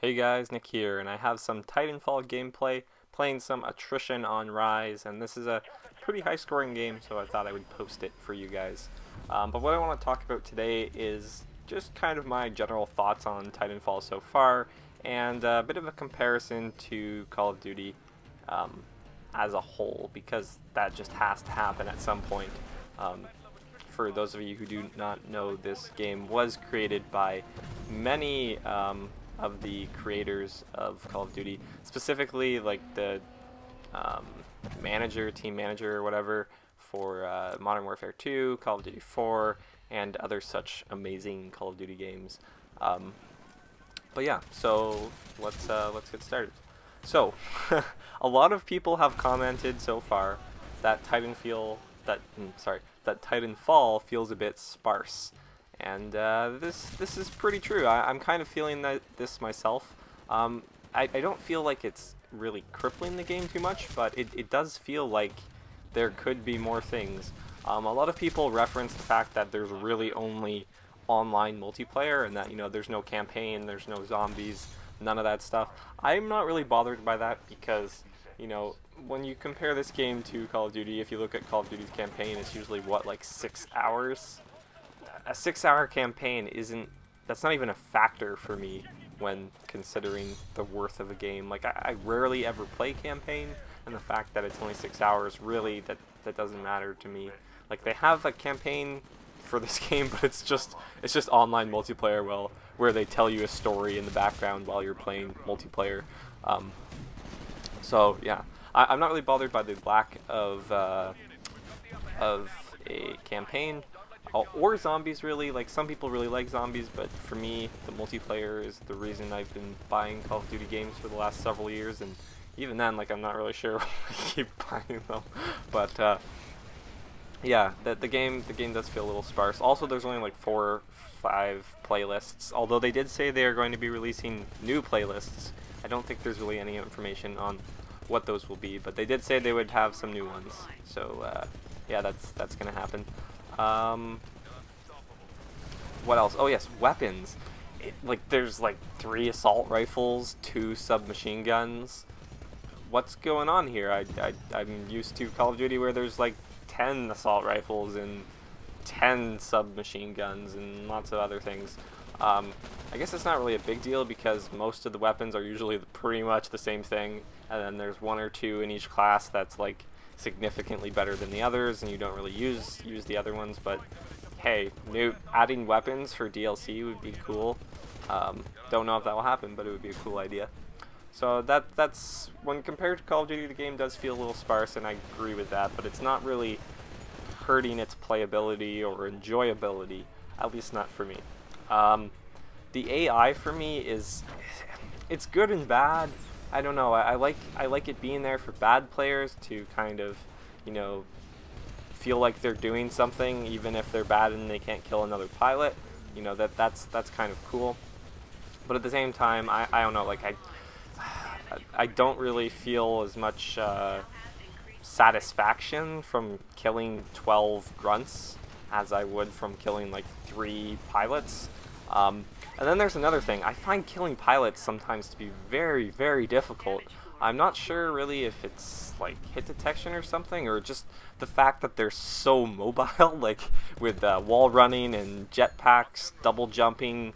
Hey guys, Nick here, and I have some Titanfall gameplay, playing some Attrition on Rise, and this is a pretty high scoring game, so I thought I would post it for you guys. But what I want to talk about today is just kind of my general thoughts on Titanfall so far, and a bit of a comparison to Call of Duty as a whole, because that just has to happen at some point. For those of you who do not know, this game was created by many of the creators of Call of Duty, specifically like the team manager or whatever for Modern Warfare 2, Call of Duty 4, and other such amazing Call of Duty games. But yeah, so let's get started. So a lot of people have commented so far that Titanfall feels a bit sparse. And this is pretty true. I'm kind of feeling this myself. I don't feel like it's really crippling the game too much, but it does feel like there could be more things. A lot of people reference the fact that there's really only online multiplayer and that, you know, there's no campaign, there's no zombies, none of that stuff. I'm not really bothered by that because, you know, when you compare this game to Call of Duty, if you look at Call of Duty's campaign, it's usually, what, like 6 hours? A 6-hour campaign that's not even a factor for me when considering the worth of a game. Like, I rarely ever play campaign, and the fact that it's only 6 hours, really, that doesn't matter to me. Like, they have a campaign for this game, but it's just online multiplayer, where they tell you a story in the background while you're playing multiplayer. So yeah, I'm not really bothered by the lack of a campaign. Or zombies, really. Like, some people really like zombies, but for me, the multiplayer is the reason I've been buying Call of Duty games for the last several years, and even then, like, I'm not really sure why I keep buying them. But yeah, the game does feel a little sparse. Also, there's only like 4 or 5 playlists, although they did say they are going to be releasing new playlists. I don't think there's really any information on what those will be, but they did say they would have some new ones. So yeah, that's gonna happen. What else? Oh yes, weapons. There's like 3 assault rifles, 2 submachine guns. What's going on here? I'm used to Call of Duty where there's like 10 assault rifles and 10 submachine guns and lots of other things. I guess it's not really a big deal because most of the weapons are usually pretty much the same thing, and then there's 1 or 2 in each class that's like significantly better than the others, and you don't really use the other ones. But hey, adding weapons for DLC would be cool. Don't know if that will happen, but it would be a cool idea. So that's when compared to Call of Duty, the game does feel a little sparse, and I agree with that, but it's not really hurting its playability or enjoyability, at least not for me. The AI for me it's good and bad. I don't know. I like it being there for bad players to kind of, you know, feel like they're doing something even if they're bad and they can't kill another pilot. You know, that's kind of cool. But at the same time, I don't know. Like, I don't really feel as much satisfaction from killing 12 grunts as I would from killing like 3 pilots. And then there's another thing. I find killing pilots sometimes to be very, very difficult. I'm not sure really if it's like hit detection or something, or just the fact that they're so mobile, like with wall running and jetpacks, double jumping.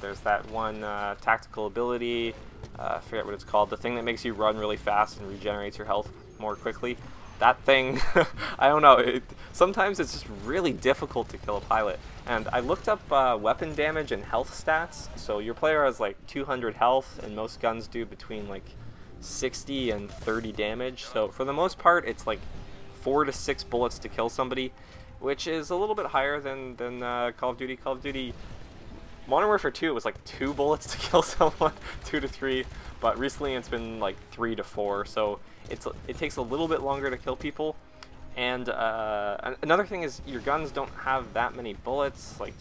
There's that one tactical ability, I forget what it's called, the thing that makes you run really fast and regenerates your health more quickly. That thing, I don't know, sometimes it's just really difficult to kill a pilot. And I looked up weapon damage and health stats. So your player has like 200 health, and most guns do between like 60 and 30 damage. So for the most part, it's like 4 to 6 bullets to kill somebody, which is a little bit higher than Call of Duty. Call of Duty Modern Warfare 2, it was like 2 bullets to kill someone, 2 to 3, but recently it's been like 3 to 4, so it takes a little bit longer to kill people. And another thing is your guns don't have that many bullets, like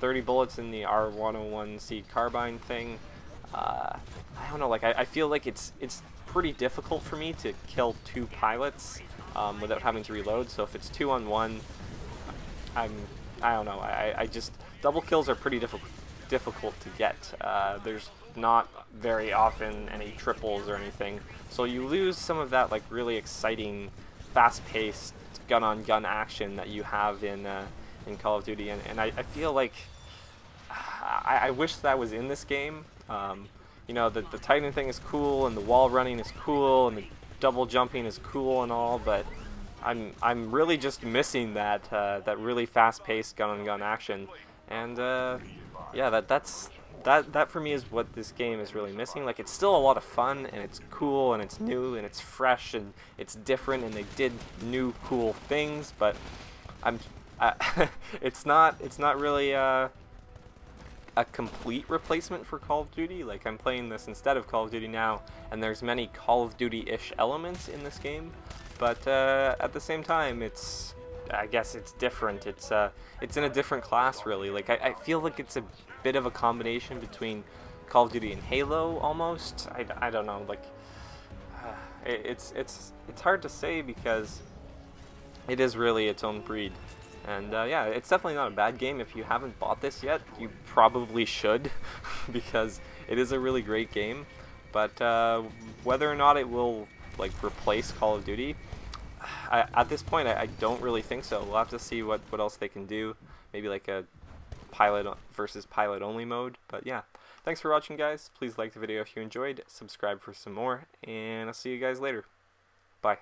30 bullets in the R101C carbine thing. I don't know, like I feel like it's pretty difficult for me to kill 2 pilots without having to reload, so if it's 2 on 1, I don't know, I just double kills are pretty difficult to get. There's not very often any triples or anything, so you lose some of that like really exciting, fast-paced gun-on-gun action that you have in Call of Duty, and I feel like I wish that was in this game. You know, the Titan thing is cool, and the wall running is cool, and the double jumping is cool and all, but I'm really just missing that that really fast-paced gun-on-gun action, and yeah, that for me is what this game is really missing. Like, it's still a lot of fun, and it's cool, and it's new, and it's fresh, and it's different, and they did new cool things, but it's not really a complete replacement for Call of Duty. Like, I'm playing this instead of Call of Duty now, and there's many Call of Duty-ish elements in this game, but at the same time, I guess it's different. It's in a different class, really. Like, I feel like it's a bit of a combination between Call of Duty and Halo, almost. I don't know. Like, it's hard to say because it is really its own breed. And yeah, it's definitely not a bad game. If you haven't bought this yet, you probably should, because it is a really great game. But whether or not it will like replace Call of Duty, at this point, I don't really think so. We'll have to see what else they can do. Maybe like a pilot versus pilot only mode. But yeah, thanks for watching, guys. Please like the video if you enjoyed. Subscribe for some more, and I'll see you guys later. Bye.